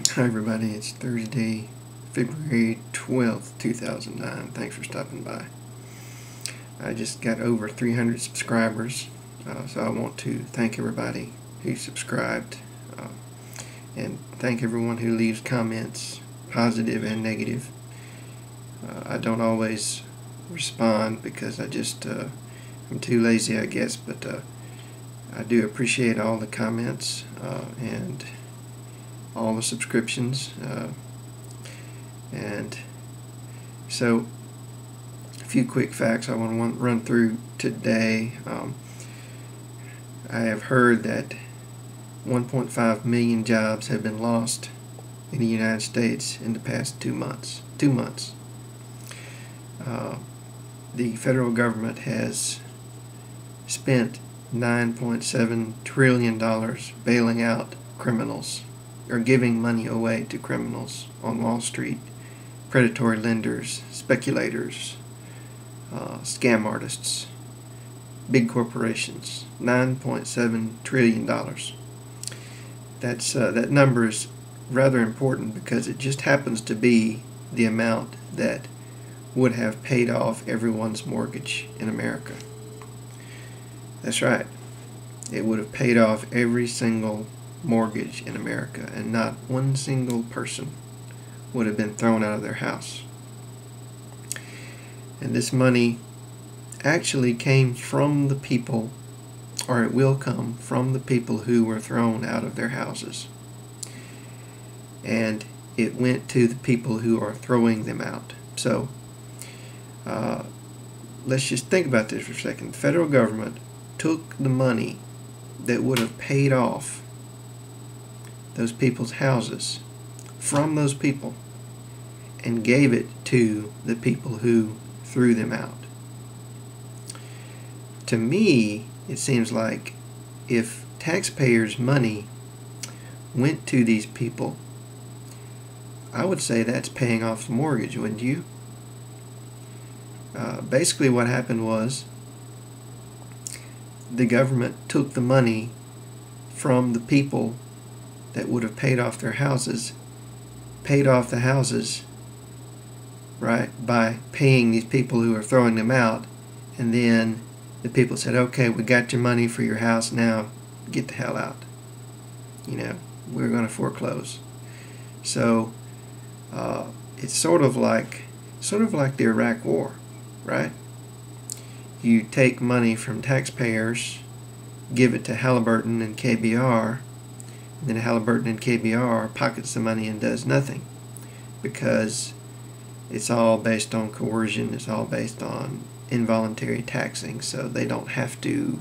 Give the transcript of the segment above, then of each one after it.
Hi everybody, it's Thursday, February 12th, 2009. Thanks for stopping by. I just got over 300 subscribers, so I want to thank everybody who subscribed and thank everyone who leaves comments, positive and negative. I don't always respond because I'm too lazy, I guess, but I do appreciate all the comments and all the subscriptions, and so a few quick facts I want to run through today. I have heard that 1.5 million jobs have been lost in the United States in the past 2 months. The federal government has spent $9.7 trillion bailing out criminals, or giving money away to criminals on Wall Street, predatory lenders, speculators, scam artists, big corporations. $9.7 trillion. That number is rather important because it just happens to be the amount that would have paid off everyone's mortgage in America. That's right. It would have paid off every single mortgage in America, and not one single person would have been thrown out of their house. And this money actually came from the people, or it will come from the people who were thrown out of their houses. And it went to the people who are throwing them out. So let's just think about this for a second. The federal government took the money that would have paid off those people's houses from those people and gave it to the people who threw them out. To me, it seems like if taxpayers' money went to these people, I would say that's paying off the mortgage, wouldn't you? Basically what happened was the government took the money from the people that would have paid off their houses, paid off the houses, right, by paying these people who are throwing them out, and then the people said, okay, we got your money for your house, now get the hell out. We're going to foreclose. So it's sort of like the Iraq War, right? You take money from taxpayers, give it to Halliburton and KBR, and then Halliburton and KBR pockets the money and does nothing, because it's all based on coercion, it's all based on involuntary taxing, so they don't have to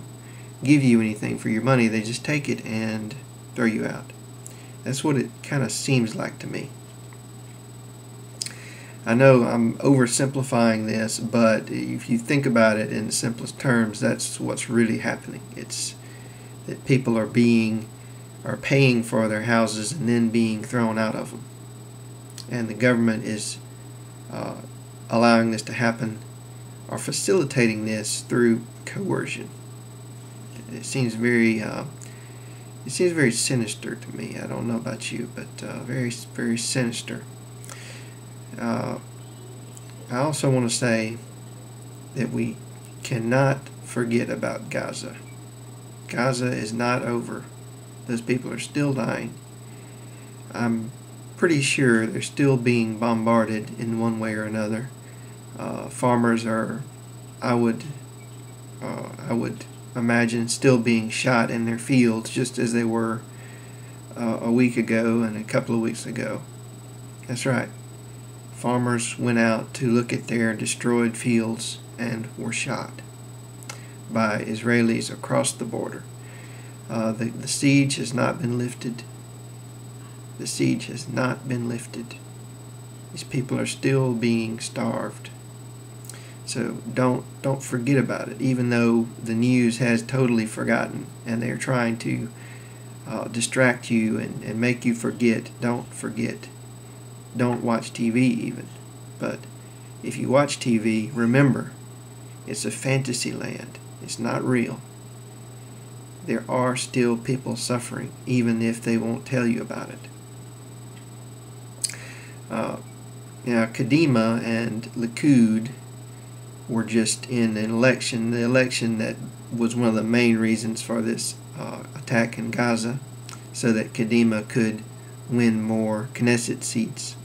give you anything for your money, they just take it and throw you out. That's what it kind of seems like to me. I know I'm oversimplifying this, but if you think about it in the simplest terms, that's what's really happening. It's that people are paying for their houses and then being thrown out of them. And the government is allowing this to happen, or facilitating this through coercion. It seems very sinister to me. I don't know about you, but very, very sinister. I also want to say that we cannot forget about Gaza. Gaza is not over. Those people are still dying. I'm pretty sure they're still being bombarded in one way or another. Farmers are, I would imagine, still being shot in their fields just as they were a week ago and a couple of weeks ago. That's right. Farmers went out to look at their destroyed fields and were shot by Israelis across the border. The siege has not been lifted. The siege has not been lifted. These people are still being starved. So don't forget about it, even though the news has totally forgotten and they're trying to distract you and make you forget. Don't forget. Don't watch TV even. But if you watch TV, remember, it's a fantasy land. It's not real. There are still people suffering, even if they won't tell you about it. Now, Kadima and Likud were just in an election, the election that was one of the main reasons for this attack in Gaza, so that Kadima could win more Knesset seats.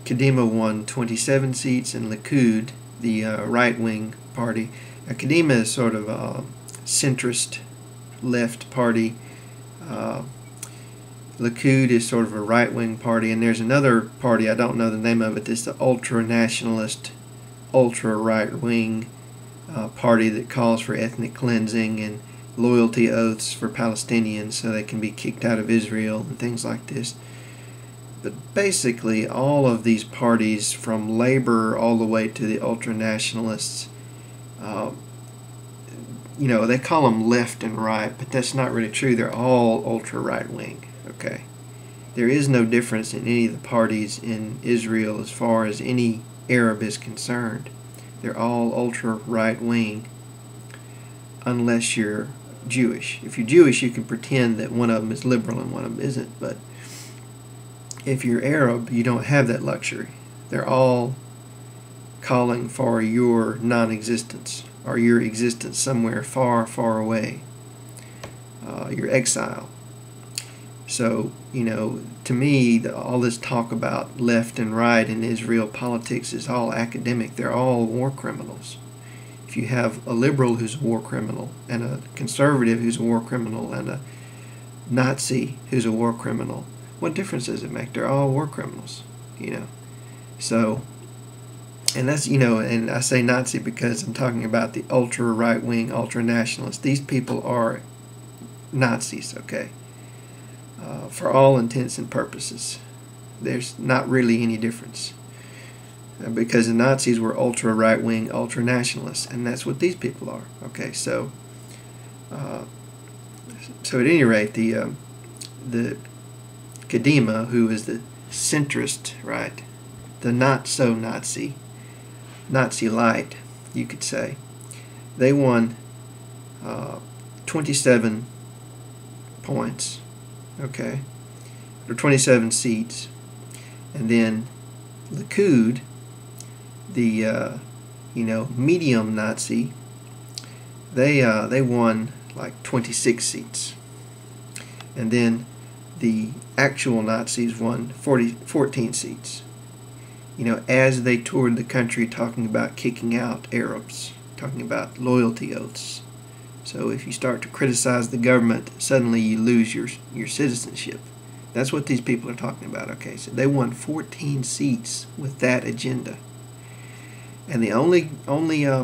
Kadima won 27 seats, and Likud, the right-wing party. Kadima is sort of a centrist left party. Likud is sort of a right-wing party, and there's another party, I don't know the name of it, it's the ultra-nationalist, ultra-right-wing party that calls for ethnic cleansing and loyalty oaths for Palestinians so they can be kicked out of Israel and things like this. But basically all of these parties, from labor all the way to the ultra-nationalists, they call them left and right, but that's not really true. They're all ultra-right-wing. Okay, there is no difference in any of the parties in Israel as far as any Arab is concerned. They're all ultra-right-wing unless you're Jewish. If you're Jewish, you can pretend that one of them is liberal and one of them isn't, but if you're Arab, you don't have that luxury. They're all calling for your non-existence or your existence somewhere far, far away, your exile. So, to me, all this talk about left and right in Israel politics is all academic. They're all war criminals. If you have a liberal who's a war criminal, and a conservative who's a war criminal, and a Nazi who's a war criminal, what difference does it make? They're all war criminals, So, and that's, and I say Nazi because I'm talking about the ultra right-wing, ultra-nationalists. These people are Nazis, okay? For all intents and purposes. There's not really any difference. Because the Nazis were ultra right-wing, ultra nationalists, and that's what these people are. Okay, so at any rate, the Kadima, who is the centrist, right, the not so Nazi light, you could say, they won 27 points. Okay, or 27 seats, and then Likud, the medium Nazi, they won like 26 seats, and then the actual Nazis won 14 seats. As they toured the country talking about kicking out Arabs, talking about loyalty oaths. So if you start to criticize the government, suddenly you lose your citizenship. That's what these people are talking about. Okay, so they won 14 seats with that agenda. And the only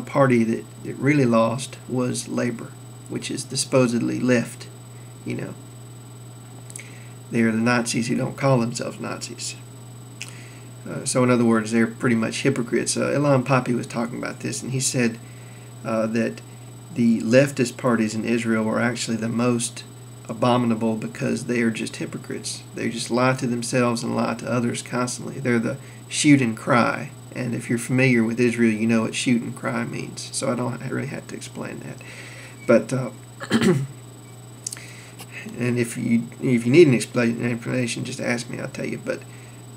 party that really lost was Labor, which is supposedly left. They're the Nazis who don't call themselves Nazis. So in other words, they're pretty much hypocrites. Ilan Pappy was talking about this, and he said that the leftist parties in Israel were actually the most abominable because they are just hypocrites. They just lie to themselves and lie to others constantly. They're the shoot and cry. And if you're familiar with Israel, you know what shoot and cry means. So I don't really have to explain that. But and if you need an explanation, just ask me. I'll tell you. But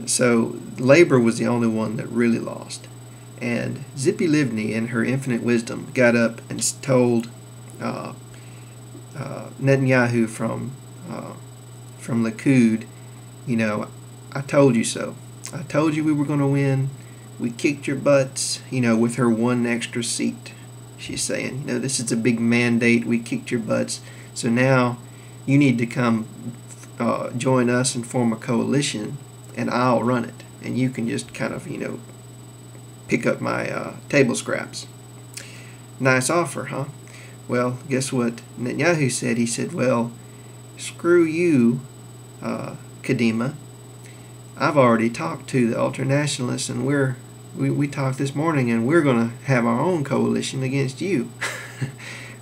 so Labor was the only one that really lost. And Zippy Livni, in her infinite wisdom, got up and told Netanyahu from Likud, I told you so. I told you we were going to win. We kicked your butts, with her one extra seat. She's saying, this is a big mandate. We kicked your butts. So now you need to come join us and form a coalition, and I'll run it. And you can just kind of, pick up my table scraps. Nice offer, huh? Well, guess what Netanyahu said? He said, well, screw you, Kadima. I've already talked to the ultranationalists, and we talked this morning, and we're going to have our own coalition against you.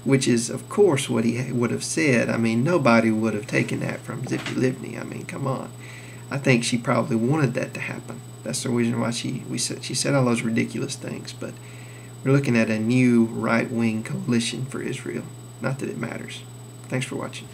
Which is, of course, what he would have said. I mean, nobody would have taken that from Zippy Livni. I mean, come on. I think she probably wanted that to happen. That's the reason why she said all those ridiculous things. But we're looking at a new right-wing coalition for Israel. Not that it matters. Thanks for watching.